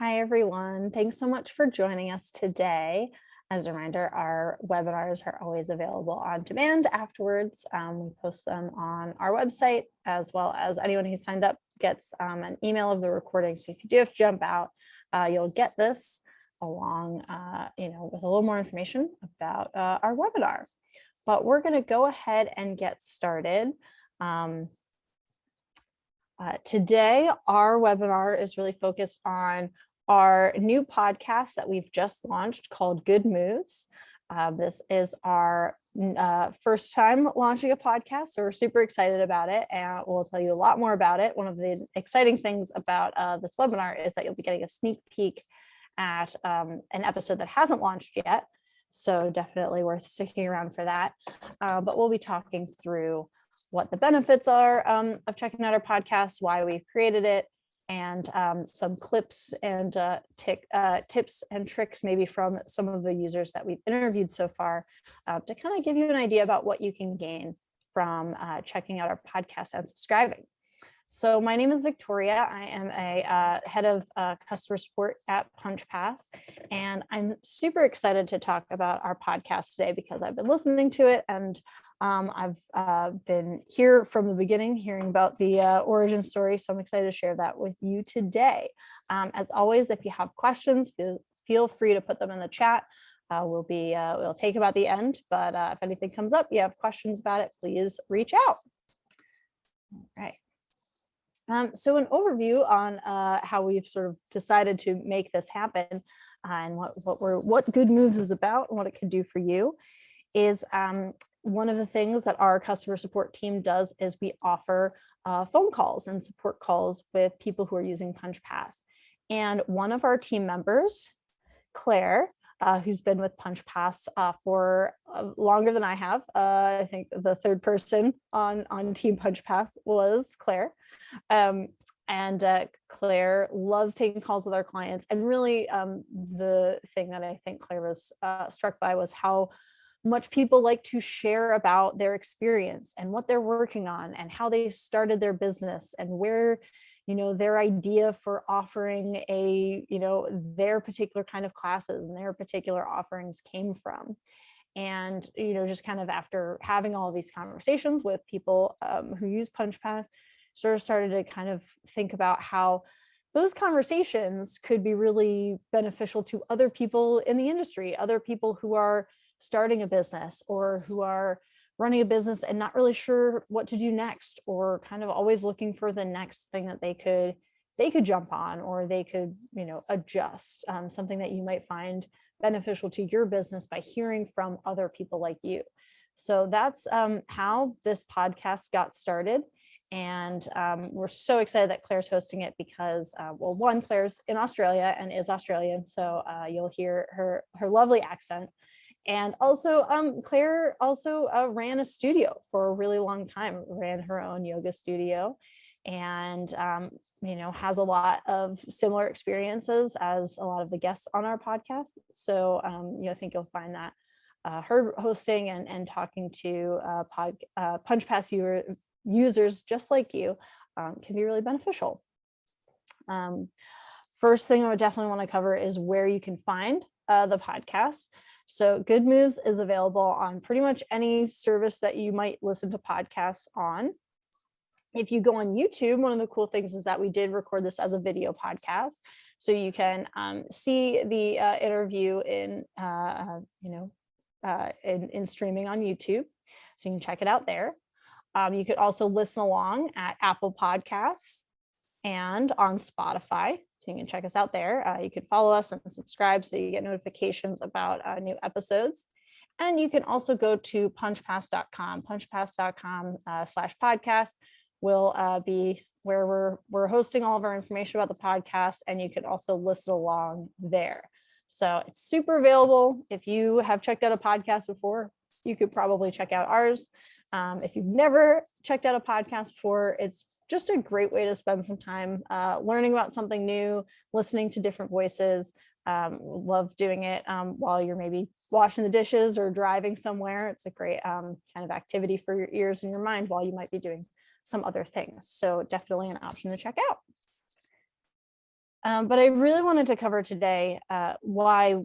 Hi, everyone. Thanks so much for joining us today. As a reminder, our webinars are always available on demand afterwards. We post them on our website, as well as anyone who signed up gets an email of the recording. So if you do have to jump out, you'll get this along, with a little more information about our webinar. But we're going to go ahead and get started. Today, our webinar is really focused on our new podcast that we've just launched called Good Moves. This is our first time launching a podcast, so we're super excited about it, and we'll tell you a lot more about it. One of the exciting things about this webinar is that you'll be getting a sneak peek at an episode that hasn't launched yet, so definitely worth sticking around for that. But we'll be talking through what the benefits are of checking out our podcast, why we've created it, and some clips and tips and tricks maybe from some of the users that we've interviewed so far to kind of give you an idea about what you can gain from checking out our podcast and subscribing. So my name is Victoria. I am a head of customer support at Punchpass, and I'm super excited to talk about our podcast today because I've been listening to it, and I've been here from the beginning, hearing about the origin story. So I'm excited to share that with you today. As always, if you have questions, feel free to put them in the chat. We'll take them at the end, but if anything comes up, you have questions about it, please reach out. All right. So an overview on how we've sort of decided to make this happen and what Good Moves is about and what it can do for you is one of the things that our customer support team does is we offer phone calls and support calls with people who are using Punchpass. And one of our team members, Claire, who's been with Punchpass for longer than I have. I think the third person on Team Punchpass was Claire. Claire loves taking calls with our clients. And really the thing that I think Claire was struck by was how much people like to share about their experience and what they're working on and how they started their business and where their idea for offering their particular kind of classes and their particular offerings came from. And just kind of after having all these conversations with people who use Punchpass, sort of started to kind of think about how those conversations could be really beneficial to other people in the industry, other people who are starting a business or who are running a business and not really sure what to do next, or kind of always looking for the next thing that they could jump on, or they could adjust, something that you might find beneficial to your business by hearing from other people like you. So that's how this podcast got started. And we're so excited that Claire's hosting it because, one, Claire's in Australia and is Australian, so you'll hear her lovely accent. And also, Claire also ran a studio for a really long time, ran her own yoga studio, and has a lot of similar experiences as a lot of the guests on our podcast. So I think you'll find that her hosting and talking to Punchpass users just like you can be really beneficial. First thing I would definitely want to cover is where you can find the podcast. So Good Moves is available on pretty much any service that you might listen to podcasts on. If you go on YouTube, one of the cool things is that we did record this as a video podcast. So you can see the interview in streaming on YouTube. So you can check it out there. You could also listen along at Apple Podcasts and on Spotify. So you can check us out there. You can follow us and subscribe so you get notifications about new episodes. And you can also go to punchpass.com. Punchpass.com/podcast will be where we're hosting all of our information about the podcast, and you can also listen along there. So it's super available. If you have checked out a podcast before, you could probably check out ours. If you've never checked out a podcast before, it's just a great way to spend some time learning about something new, listening to different voices. Love doing it while you're maybe washing the dishes or driving somewhere. It's a great kind of activity for your ears and your mind while you might be doing some other things. So definitely an option to check out. But I really wanted to cover today why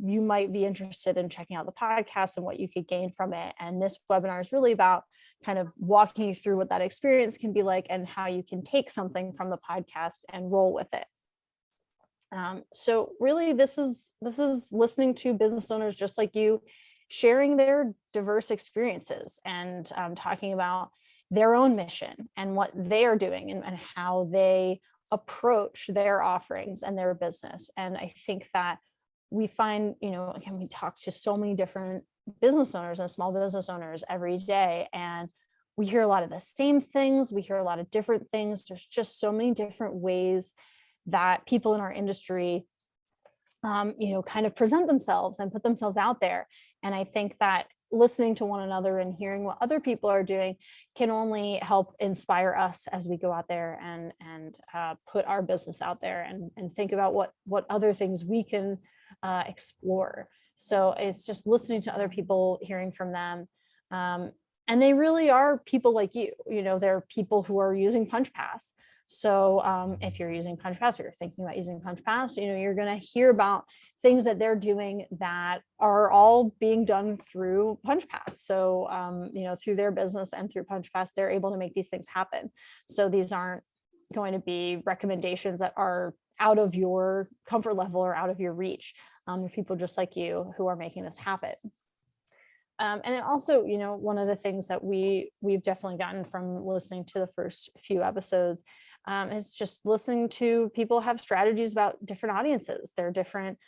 you might be interested in checking out the podcast and what you could gain from it. And this webinar is really about kind of walking you through what that experience can be like and how you can take something from the podcast and roll with it. So really, this is listening to business owners just like you, sharing their diverse experiences and talking about their own mission and what they are doing and how they approach their offerings and their business. And I think that we find, again, we talk to so many different business owners and small business owners every day, and we hear a lot of the same things. We hear a lot of different things. There's just so many different ways that people in our industry, kind of present themselves and put themselves out there. And I think that listening to one another and hearing what other people are doing can only help inspire us as we go out there and put our business out there and think about what other things we can explore. So it's just listening to other people, hearing from them. And they really are people like you. They're people who are using Punchpass. So if you're using Punchpass or you're thinking about using Punchpass, you're going to hear about things that they're doing that are all being done through Punchpass. So, through their business and through Punchpass, they're able to make these things happen. So these aren't going to be recommendations that are out of your comfort level or out of your reach. They're people just like you who are making this happen. And it also, one of the things that we've definitely gotten from listening to the first few episodes is just listening to people have strategies about different audiences, their different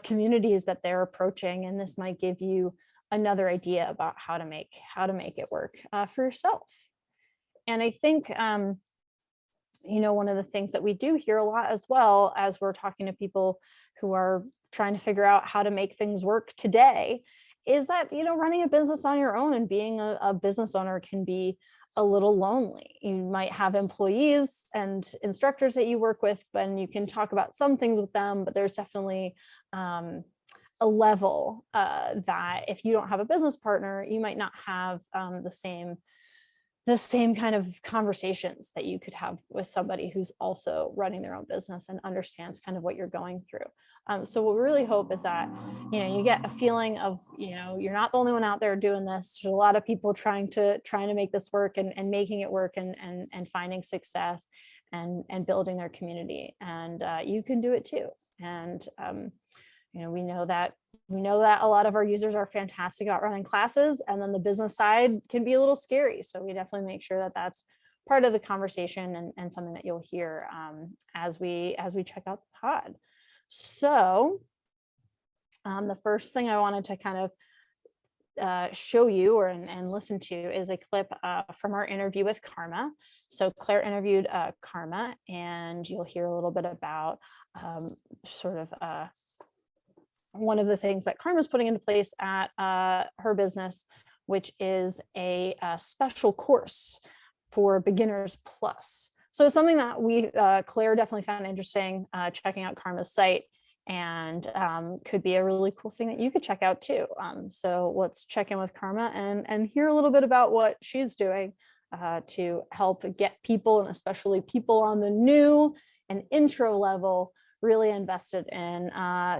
communities that they're approaching, and this might give you another idea about how to make it work for yourself. And I think, one of the things that we do hear a lot as well as we're talking to people who are trying to figure out how to make things work today is that, running a business on your own and being a business owner can be a little lonely. You might have employees and instructors that you work with, and you can talk about some things with them, but there's definitely a level that if you don't have a business partner, you might not have the same kind of conversations that you could have with somebody who's also running their own business and understands kind of what you're going through. So what we really hope is that, you get a feeling of, you're not the only one out there doing this. There's a lot of people trying to make this work and making it work and finding success and building their community. And you can do it too. And, we know that a lot of our users are fantastic about running classes, and then the business side can be a little scary. So we definitely make sure that that's part of the conversation and something that you'll hear as we check out the pod. So the first thing I wanted to kind of show you and listen to is a clip from our interview with Karma. So Claire interviewed Karma, and you'll hear a little bit about one of the things that Karma's putting into place at her business, which is a special course for Beginners Plus. So it's something that Claire definitely found interesting, checking out Karma's site, and could be a really cool thing that you could check out too. So let's check in with Karma and hear a little bit about what she's doing to help get people, and especially people on the new and intro level, really invested in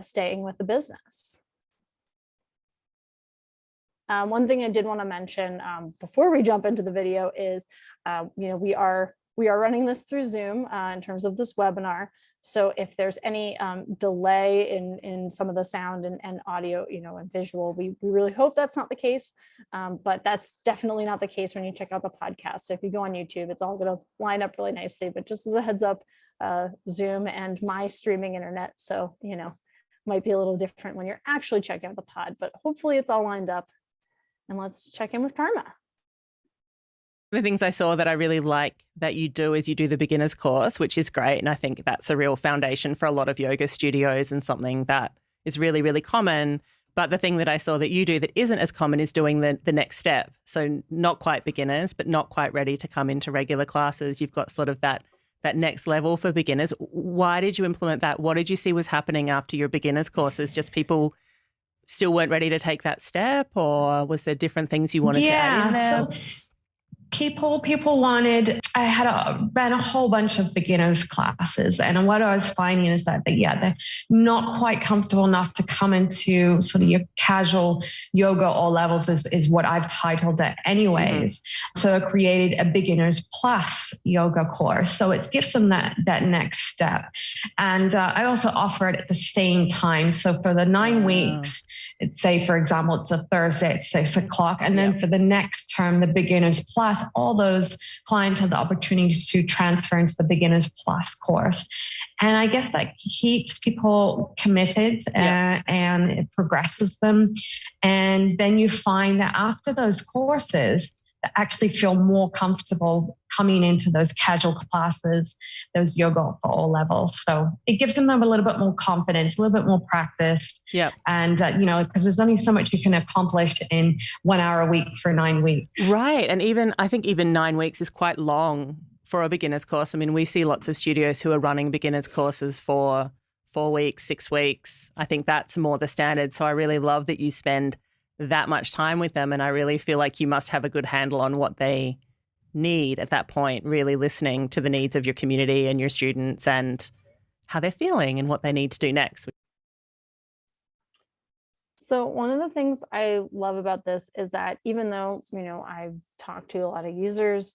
staying with the business. One thing I did want to mention before we jump into the video is, we are running this through Zoom in terms of this webinar. So if there's any delay in some of the sound and audio, and visual, we really hope that's not the case. But that's definitely not the case when you check out the podcast. So if you go on YouTube, it's all going to line up really nicely. But just as a heads up, Zoom and my streaming internet, so might be a little different when you're actually checking out the pod. But hopefully it's all lined up. And let's check in with Karma. The things I saw that I really like that you do is you do the beginners course, which is great. And I think that's a real foundation for a lot of yoga studios and something that is really, really common. But the thing that I saw that you do that isn't as common is doing the next step. So not quite beginners, but not quite ready to come into regular classes. You've got sort of that next level for beginners. Why did you implement that? What did you see was happening after your beginners courses? Just people still weren't ready to take that step, or was there different things you wanted to add in there? People wanted, ran a whole bunch of beginners classes. And what I was finding is that, they're not quite comfortable enough to come into sort of your casual yoga all levels is what I've titled it anyways. Mm-hmm. So I created a beginners plus yoga course. So it gives them that next step. And I also offer it at the same time. So for the 9 weeks, it's say, for example, it's a Thursday at 6 o'clock. And then for the next term, the beginners plus, all those clients have the opportunity to transfer into the Beginners Plus course. And I guess that keeps people committed and it progresses them. And then you find that after those courses, they actually feel more comfortable coming into those casual classes, those yoga for all levels. So it gives them a little bit more confidence, a little bit more practice. Yeah. And, because there's only so much you can accomplish in 1 hour a week for 9 weeks. Right. And I think even 9 weeks is quite long for a beginner's course. I mean, we see lots of studios who are running beginner's courses for 4 weeks, 6 weeks. I think that's more the standard. So I really love that you spend that much time with them. And I really feel like you must have a good handle on what they need at that point, really listening to the needs of your community and your students and how they're feeling and what they need to do next. So one of the things I love about this is that even though, I've talked to a lot of users,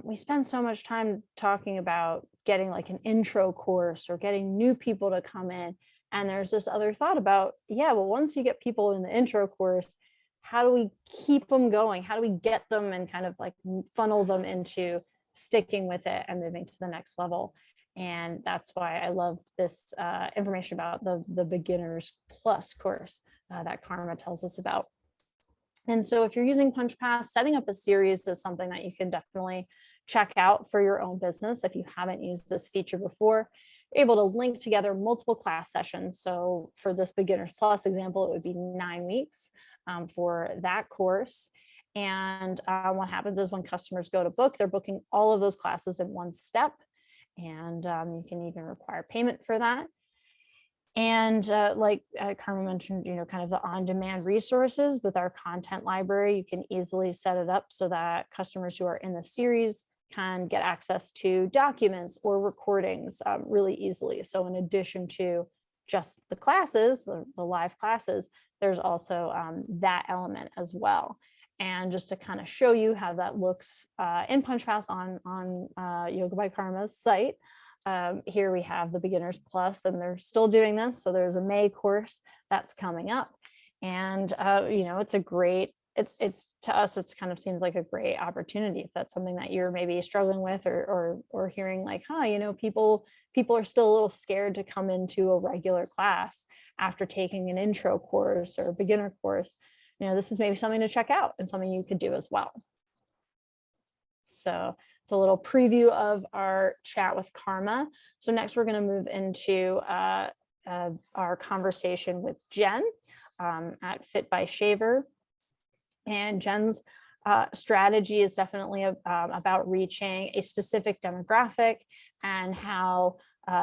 we spend so much time talking about getting like an intro course or getting new people to come in. And there's this other thought about, once you get people in the intro course, how do we keep them going? How do we get them and kind of like funnel them into sticking with it and moving to the next level? And that's why I love this information about the Beginners Plus course that Karma tells us about. And so if you're using Punchpass, setting up a series is something that you can definitely check out for your own business. If you haven't used this feature before, you're able to link together multiple class sessions. So for this Beginners Plus example, it would be 9 weeks for that course. And what happens is when customers go to book, they're booking all of those classes in one step. And you can even require payment for that. And like Carmen mentioned, kind of the on-demand resources with our content library, you can easily set it up so that customers who are in the series can get access to documents or recordings really easily. So in addition to just the classes, the live classes, there's also that element as well. And just to kind of show you how that looks in Punchpass on Yoga by Karma's site, here we have the Beginners Plus, and they're still doing this. So there's a May course that's coming up, and it's a great. It's to us, it's kind of seems like a great opportunity if that's something that you're maybe struggling with or hearing like, people are still a little scared to come into a regular class after taking an intro course or a beginner course. This is maybe something to check out and something you could do as well. So it's a little preview of our chat with Karma. So next we're going to move into our conversation with Jen at Fit by Shaver. And Jen's strategy is definitely about reaching a specific demographic and how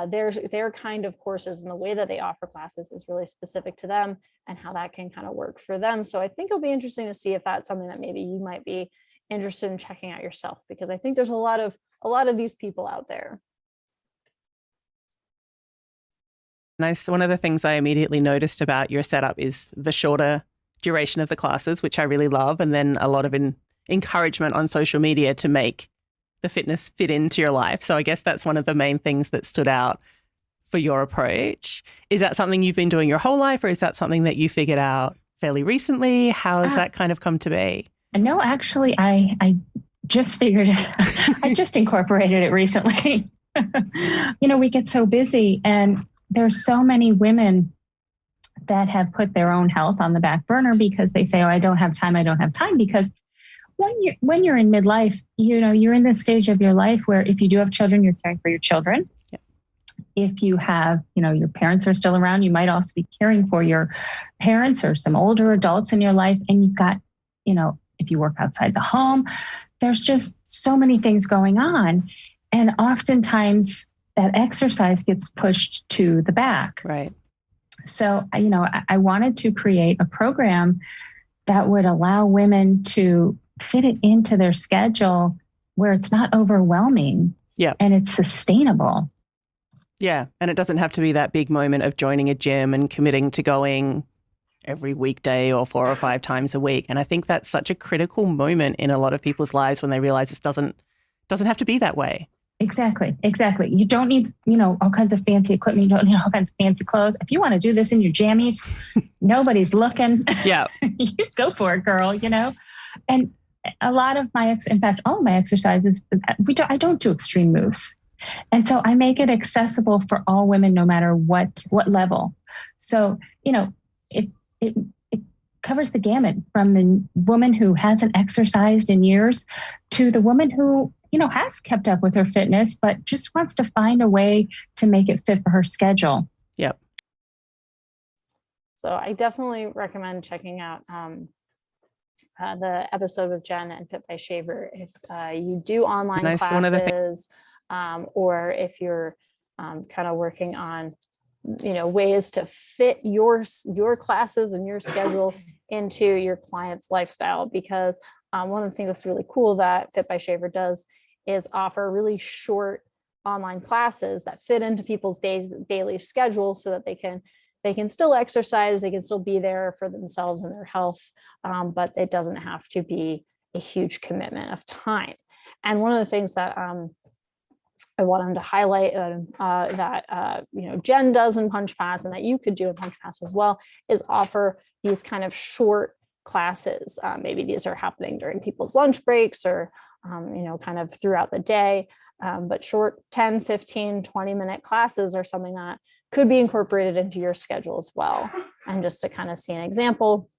their kind of courses and the way that they offer classes is really specific to them and how that can kind of work for them. So I think it'll be interesting to see if that's something that maybe you might be interested in checking out yourself, because I think there's a lot of these people out there. Nice. One of the things I immediately noticed about your setup is the shorter duration of the classes, which I really love, and then a lot of encouragement on social media to make the fitness fit into your life. So I guess that's one of the main things that stood out for your approach. Is that something you've been doing your whole life, or is that something that you figured out fairly recently? How has that kind of come to be? No, actually, I just figured it. I just incorporated it recently. We get so busy, and there's so many women that have put their own health on the back burner because they say, I don't have time. Because when you're in midlife, you're in this stage of your life where if you do have children, you're caring for your children. Yeah. If you have, your parents are still around, you might also be caring for your parents or some older adults in your life. And you've got, if you work outside the home, there's just so many things going on. And oftentimes that exercise gets pushed to the back. Right. So, I wanted to create a program that would allow women to fit it into their schedule where it's not overwhelming and it's sustainable. Yeah. And it doesn't have to be that big moment of joining a gym and committing to going every weekday or 4 or 5 times a week. And I think that's such a critical moment in a lot of people's lives when they realize it doesn't have to be that way. Exactly. You don't need, all kinds of fancy equipment. You don't need all kinds of fancy clothes. If you want to do this in your jammies, nobody's looking. Yeah. You go for it, girl, And a lot of in fact, all of my exercises, I don't do extreme moves. And so I make it accessible for all women, no matter what level. So, it covers the gamut from the woman who hasn't exercised in years to the woman who, has kept up with her fitness, but just wants to find a way to make it fit for her schedule. Yep. So I definitely recommend checking out the episode with Jen and Fit by Shaver if you do online classes, or if you're kind of working on ways to fit your classes and your schedule into your client's lifestyle. Because one of the things that's really cool that Fit by Shaver does is offer really short online classes that fit into people's daily schedule, so that they can still exercise, they can still be there for themselves and their health, but it doesn't have to be a huge commitment of time. And one of the things that I wanted to highlight that Jen does in Punchpass, and that you could do in Punchpass as well, is offer these kind of short classes. Maybe these are happening during people's lunch breaks or kind of throughout the day, but short 10, 15, 20-minute classes are something that could be incorporated into your schedule as well. And just to kind of see an example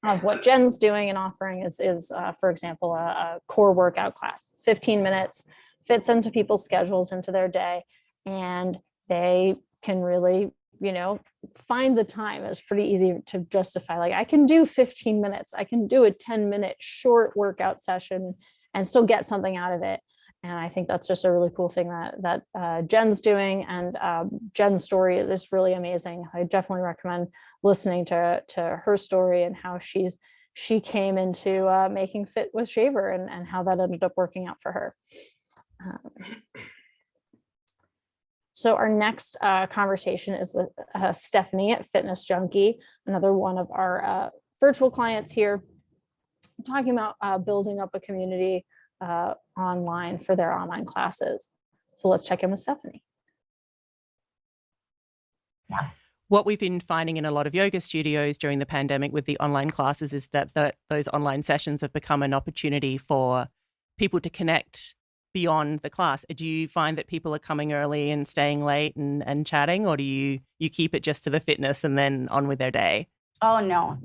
of what Jen's doing and offering is for example, a core workout class, 15 minutes, fits into people's schedules, into their day, and they can really, find the time. It's pretty easy to justify, like, I can do 15 minutes, I can do a 10-minute short workout session and still get something out of it. And I think that's just a really cool thing that Jen's doing. And Jen's story is really amazing. I definitely recommend listening to her story and how she came into making Fit with Shaver and how that ended up working out for her. So our next conversation is with Stephanie at Fitness Junkie, another one of our virtual clients here, talking about building up a community online for their online classes. So let's check in with Stephanie. Yeah. What we've been finding in a lot of yoga studios during the pandemic with the online classes is that those online sessions have become an opportunity for people to connect beyond the class. Do you find that people are coming early and staying late and chatting, or do you keep it just to the fitness and then on with their day? Oh, no,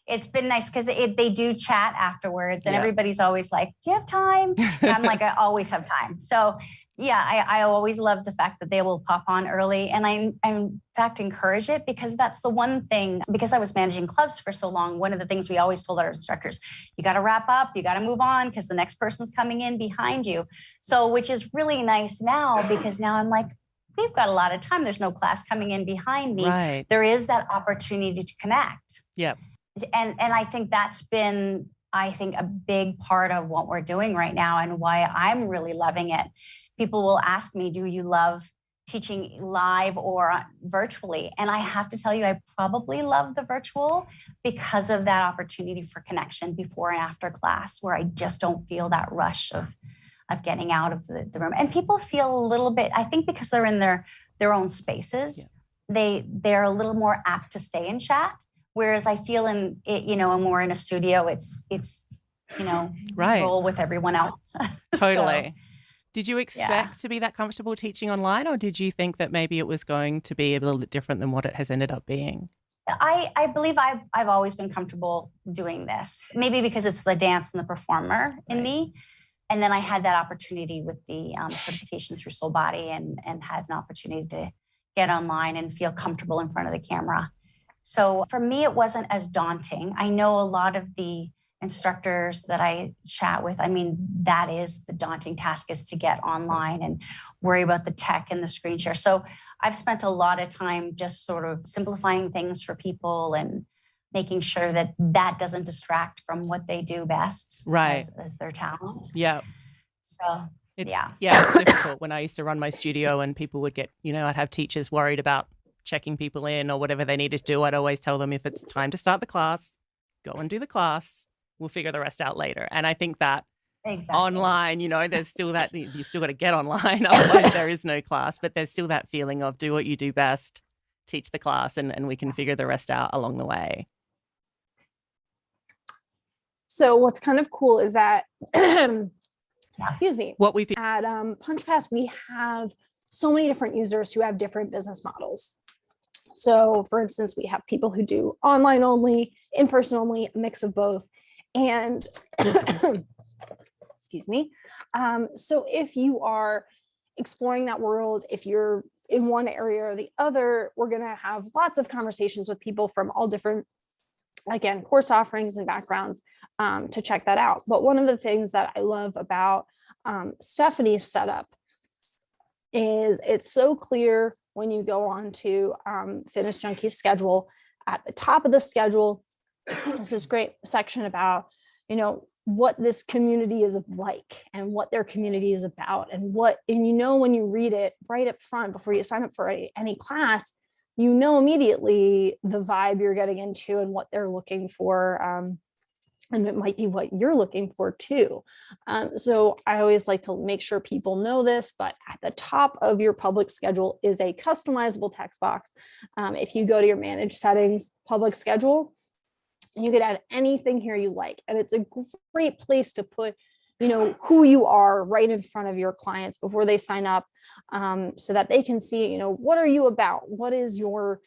it's been nice because they do chat afterwards, and everybody's always like, do you have time? And I'm like, I always have time. So yeah, I always love the fact that they will pop on early. And I in fact encourage it, because that's the one thing, because I was managing clubs for so long, one of the things we always told our instructors, you got to wrap up, you got to move on, because the next person's coming in behind you. So, which is really nice now, because now I'm like, we've got a lot of time. There's no class coming in behind me. Right. There is that opportunity to connect. Yeah. And I think that's been, a big part of what we're doing right now, and why I'm really loving it. People will ask me, do you love teaching live or virtually? And I have to tell you, I probably love the virtual because of that opportunity for connection before and after class, where I just don't feel that rush of getting out of the room. And people feel a little bit, I think because they're in their own spaces, they're a little more apt to stay and chat. Whereas I feel in it, when we're in a studio, it's right, roll with everyone else. Totally. So, did you expect to be that comfortable teaching online, or did you think that maybe it was going to be a little bit different than what it has ended up being? I believe I've always been comfortable doing this, maybe because it's the dance and the performer in me. And then I had that opportunity with the certification through Soul Body and had an opportunity to get online and feel comfortable in front of the camera. So for me, it wasn't as daunting. I know a lot of the instructors that I chat with, that is the daunting task, is to get online and worry about the tech and the screen share. So I've spent a lot of time just sort of simplifying things for people and making sure that that doesn't distract from what they do best, Right. as their talent. Yeah. So It's yeah. difficult when I used to run my studio and people would get, I'd have teachers worried about checking people in or whatever they needed to do. I'd always tell them, if it's time to start the class, go and do the class. We'll figure the rest out later. And I think that online, there's still that, you've still got to get online. Otherwise there is no class, but there's still that feeling of do what you do best, teach the class, and we can figure the rest out along the way. So what's kind of cool is that, excuse me, what we've at Punchpass, we have so many different users who have different business models. So for instance, we have people who do online only, in-person only, a mix of both. And excuse me. So if you are exploring that world, if you're in one area or the other, we're going to have lots of conversations with people from all different, again, course offerings and backgrounds to check that out. But one of the things that I love about Stephanie's setup is it's so clear when you go on to Fitness Junkie's schedule. At the top of the schedule, there's this great section about, what this community is like and what their community is about, and when you read it right up front before you sign up for any class, immediately the vibe you're getting into and what they're looking for. And it might be what you're looking for too. So I always like to make sure people know this, but at the top of your public schedule is a customizable text box. If you go to your manage settings, public schedule, you could add anything here you like. And it's a great place to put, who you are right in front of your clients before they sign up, so that they can see, what are you about? What is your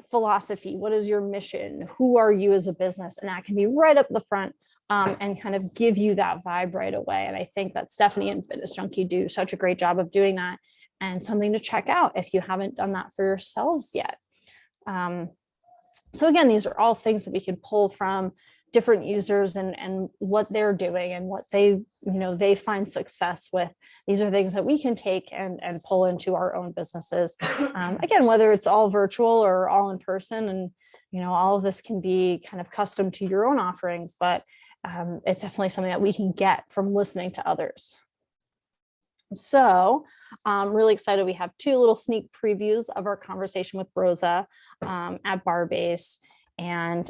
philosophy? What is your mission? Who are you as a business? And that can be right up the front, and kind of give you that vibe right away. And I think that Stephanie and Fitness Junkie do such a great job of doing that, and something to check out if you haven't done that for yourselves yet. So again, these are all things that we can pull from different users and what they're doing and what they find success with. These are things that we can take and pull into our own businesses. Again, whether it's all virtual or all in person, and all of this can be kind of custom to your own offerings, but it's definitely something that we can get from listening to others. So I'm really excited. We have 2 little sneak previews of our conversation with Rosa at Barbase. And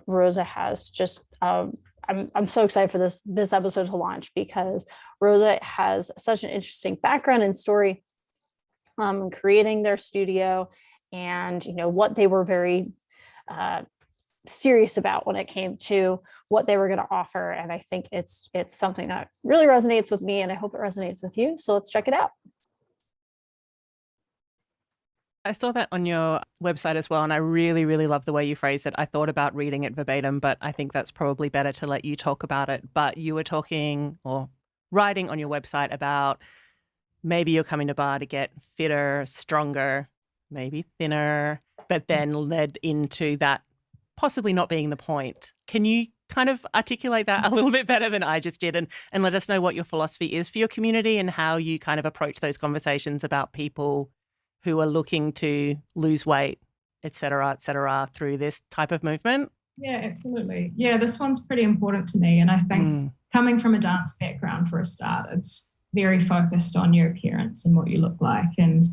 Rosa has just, I'm so excited for this episode to launch, because Rosa has such an interesting background and story creating their studio, and what they were very serious about when it came to what they were going to offer. And I think it's something that really resonates with me, and I hope it resonates with you. So let's check it out. I saw that on your website as well, and I really, really love the way you phrased it. I thought about reading it verbatim, but I think that's probably better to let you talk about it. But you were talking or writing on your website about maybe you're coming to bar to get fitter, stronger, maybe thinner, but then led into that possibly not being the point. Can you kind of articulate that a little bit better than I just did, and let us know what your philosophy is for your community and how you kind of approach those conversations about people who are looking to lose weight, et cetera, through this type of movement? Yeah, absolutely. Yeah, this one's pretty important to me. And I think coming from a dance background for a start, it's very focused on your appearance and what you look like, and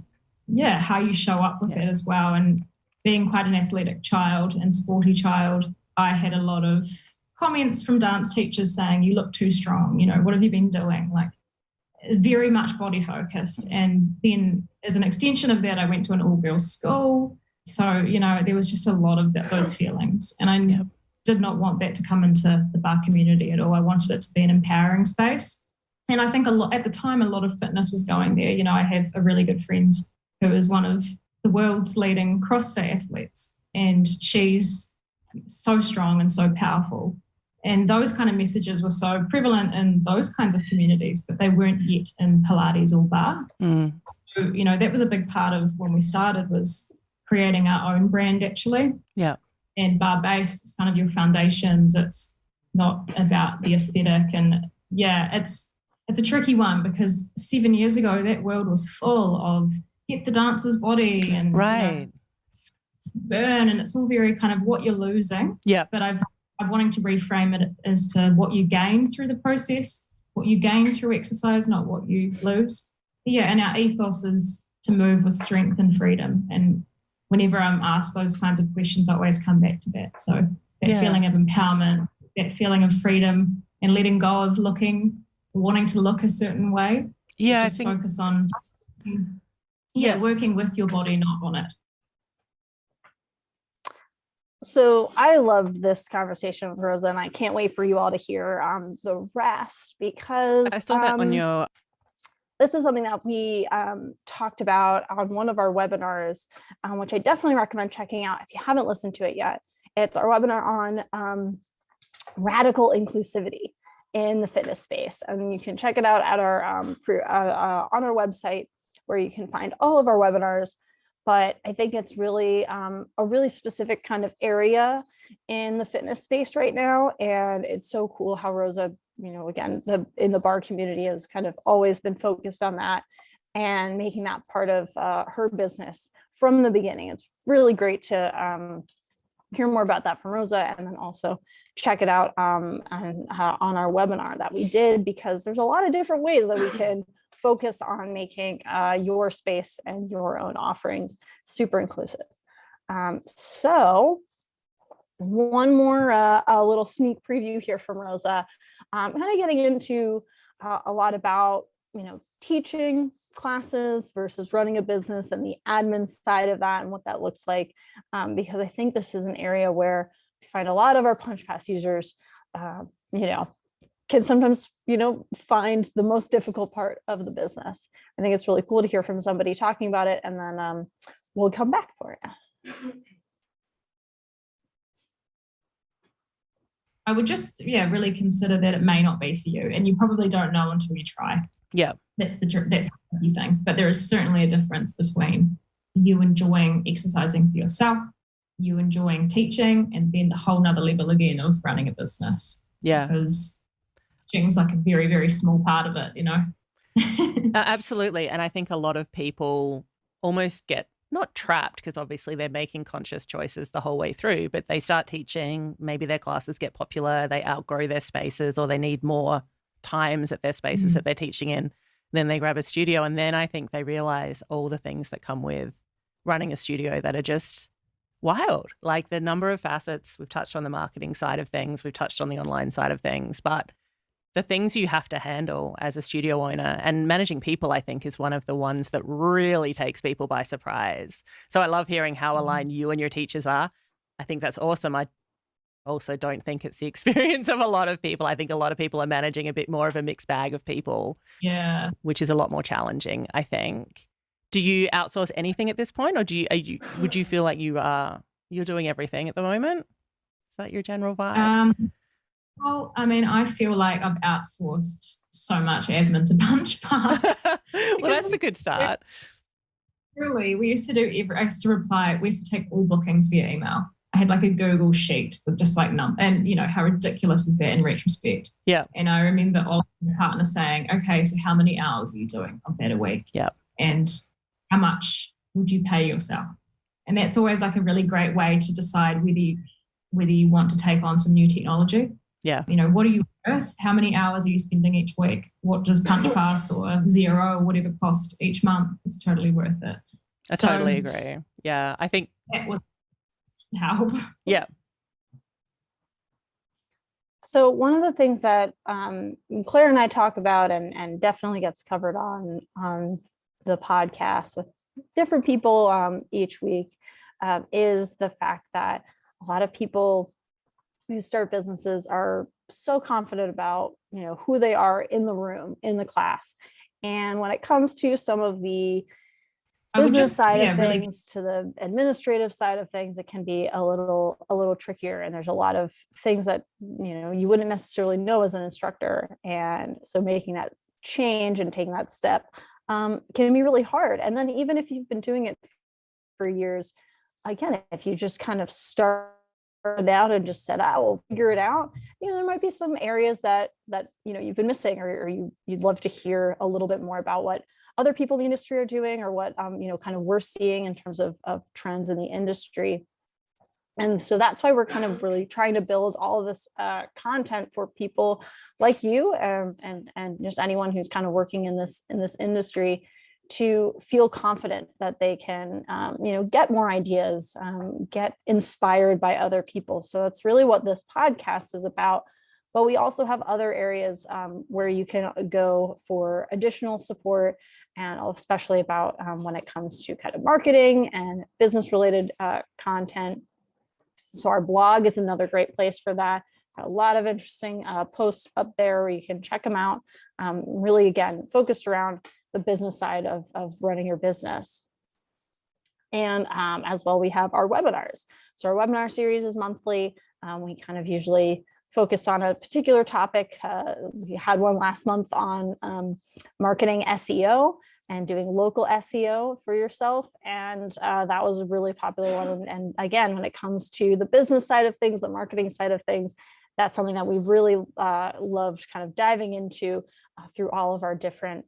how you show up with it as well. And being quite an athletic child and sporty child, I had a lot of comments from dance teachers saying, you look too strong, what have you been doing? Like, very much body focused. And then as an extension of that, I went to an all-girls school. So, there was just a lot of those feelings. And I did not want that to come into the bar community at all. I wanted it to be an empowering space. And I think at the time, a lot of fitness was going there. I have a really good friend who is one of the world's leading CrossFit athletes, and she's so strong and so powerful. And those kind of messages were so prevalent in those kinds of communities, but they weren't yet in Pilates or bar. So, that was a big part of when we started, was creating our own brand, actually. Yeah. And Barbase is kind of your foundations. It's not about the aesthetic. And it's a tricky one, because 7 years ago, that world was full of get the dancer's body and burn, and it's all very kind of what you're losing. Yeah. But I'm wanting to reframe it as to what you gain through the process, what you gain through exercise, not what you lose. Yeah, and our ethos is to move with strength and freedom. And whenever I'm asked those kinds of questions, I always come back to that. So that feeling of empowerment, that feeling of freedom, and letting go of wanting to look a certain way. Yeah, just focus on working with your body, not on it. So I loved this conversation with Rosa, and I can't wait for you all to hear the rest, because I saw that on your... This is something that we talked about on one of our webinars, which I definitely recommend checking out if you haven't listened to it yet. It's our webinar on radical inclusivity in the fitness space, and you can check it out at our on our website, where you can find all of our webinars. But I think it's really a really specific kind of area in the fitness space right now. And it's so cool how Rosa, again, in the bar community has kind of always been focused on that and making that part of her business from the beginning. It's really great to hear more about that from Rosa, and then also check it out on our webinar that we did, because there's a lot of different ways that we can focus on making your space and your own offerings super inclusive. So one more a little sneak preview here from Rosa, kind of getting into a lot about teaching classes versus running a business and the admin side of that and what that looks like, because I think this is an area where we find a lot of our Punchpass users can sometimes find the most difficult part of the business. I think it's really cool to hear from somebody talking about it, and then we'll come back for it. I would just really consider that it may not be for you, and you probably don't know until you try. Yeah, that's the tricky thing. But there is certainly a difference between you enjoying exercising for yourself, you enjoying teaching, and then the whole nother level again of running a business. Yeah, because teaching's like a very, very small part of it, Absolutely. And I think a lot of people almost get not trapped, because obviously they're making conscious choices the whole way through, but they start teaching, maybe their classes get popular, they outgrow their spaces, or they need more times at their spaces that they're teaching in. Then they grab a studio, and then I think they realize all the things that come with running a studio that are just wild. Like the number of facets. We've touched on the marketing side of things, we've touched on the online side of things, but the things you have to handle as a studio owner, and managing people, I think, is one of the ones that really takes people by surprise. So I love hearing how aligned you and your teachers are. I think that's awesome. I also don't think it's the experience of a lot of people. I think a lot of people are managing a bit more of a mixed bag of people, which is a lot more challenging, I think. Do you outsource anything at this point, or would you feel like you're doing everything at the moment? Is that your general vibe? Well, I mean, I feel like I've outsourced so much admin to Punchpass. Well, that's a good start. Really, we used to take all bookings via email. I had like a Google sheet with just like and how ridiculous is that in retrospect? Yeah. And I remember all my partner saying, okay, so how many hours are you doing of that a week? Yeah. And how much would you pay yourself? And that's always like a really great way to decide whether you want to take on some new technology. Yeah. What are you worth? How many hours are you spending each week? What does Punchpass or Xero or whatever cost each month? It's totally worth it. I totally agree. Yeah. I think that was help. Yeah. So one of the things that Claire and I talk about and definitely gets covered on the podcast with different people each week is the fact that a lot of people who start businesses are so confident about who they are in the room, in the class, and when it comes to some of the business side of things to the administrative side of things, it can be a little trickier, and there's a lot of things that you wouldn't necessarily know as an instructor, and so making that change and taking that step can be really hard. And then even if you've been doing it for years, again, if you just kind of start it out and just said, I will figure it out, there might be some areas that you've been missing, or you'd love to hear a little bit more about what other people in the industry are doing, or what kind of we're seeing in terms of trends in the industry. And so that's why we're kind of really trying to build all of this content for people like you, and just anyone who's kind of working in this industry, to feel confident that they can, get more ideas, get inspired by other people. So that's really what this podcast is about. But we also have other areas where you can go for additional support, and especially about when it comes to kind of marketing and business related content. So our blog is another great place for that. A lot of interesting posts up there where you can check them out. Really, again, focused around the business side of running your business. And as well, we have our webinars. So our webinar series is monthly. We kind of usually focus on a particular topic. We had one last month on marketing SEO and doing local SEO for yourself. And that was a really popular one. And again, when it comes to the business side of things, the marketing side of things, that's something that we really loved kind of diving into through all of our different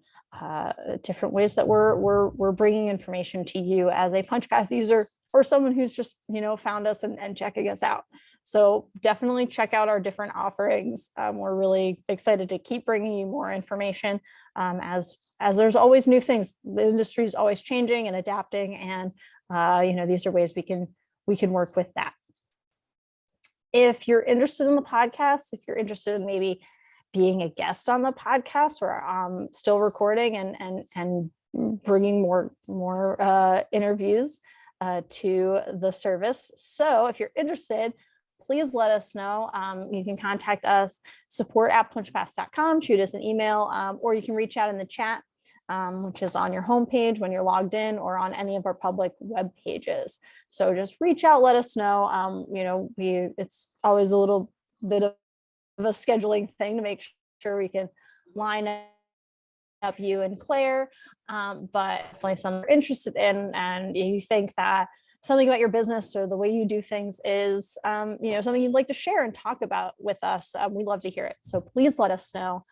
ways that we're bringing information to you as a Punchpass user, or someone who's just, found us and checking us out. So definitely check out our different offerings. We're really excited to keep bringing you more information as there's always new things. The industry is always changing and adapting, and these are ways we can work with that. If you're interested in the podcast, if you're interested in maybe being a guest on the podcast, or still recording and bringing more interviews to the service. So if you're interested, please let us know. You can contact us, support@punchpass.com, shoot us an email, or you can reach out in the chat, which is on your homepage when you're logged in, or on any of our public web pages. So just reach out, let us know. It's always a little bit of a scheduling thing to make sure we can line up you and Claire, but definitely something you're interested in, and you think that something about your business or the way you do things is something you'd like to share and talk about with us, we'd love to hear it. So please let us know.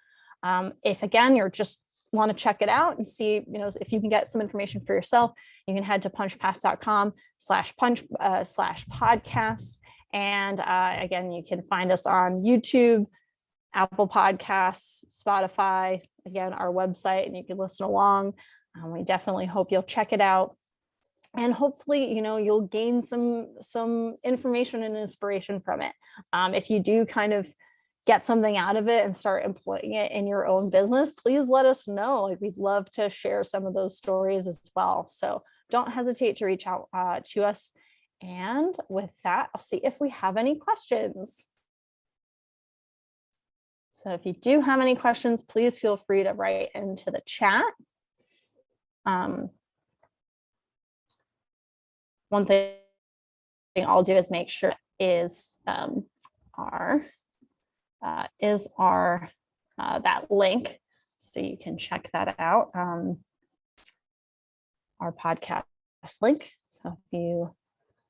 If again you're just want to check it out and see if you can get some information for yourself, you can head to punchpass.com/podcast. And again, you can find us on YouTube, Apple Podcasts, Spotify, again, our website, and you can listen along. We definitely hope you'll check it out. And hopefully, you'll gain some information and inspiration from it. If you do kind of get something out of it and start employing it in your own business, please let us know. We'd love to share some of those stories as well. So don't hesitate to reach out to us. And with that, I'll see if we have any questions. So if you do have any questions, please feel free to write into the chat. One thing I'll do is make sure is our that link, so you can check that out. Our podcast link. So if you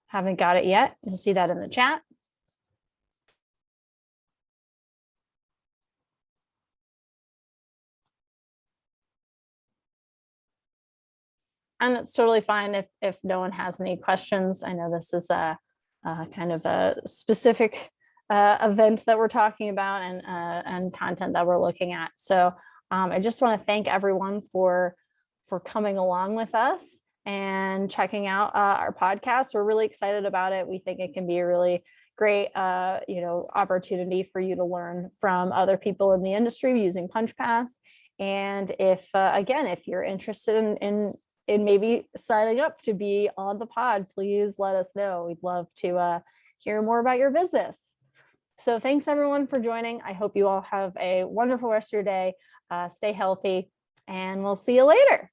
haven't got it yet, you'll see that in the chat. And it's totally fine if no one has any questions. I know this is a kind of a specific event that we're talking about, and content that we're looking at. So I just want to thank everyone for coming along with us and checking out our podcast. We're really excited about it. We think it can be a really great opportunity for you to learn from other people in the industry using Punchpass. And if you're interested in maybe signing up to be on the pod, please let us know. We'd love to hear more about your business. So thanks everyone for joining. I hope you all have a wonderful rest of your day. Stay healthy, and we'll see you later.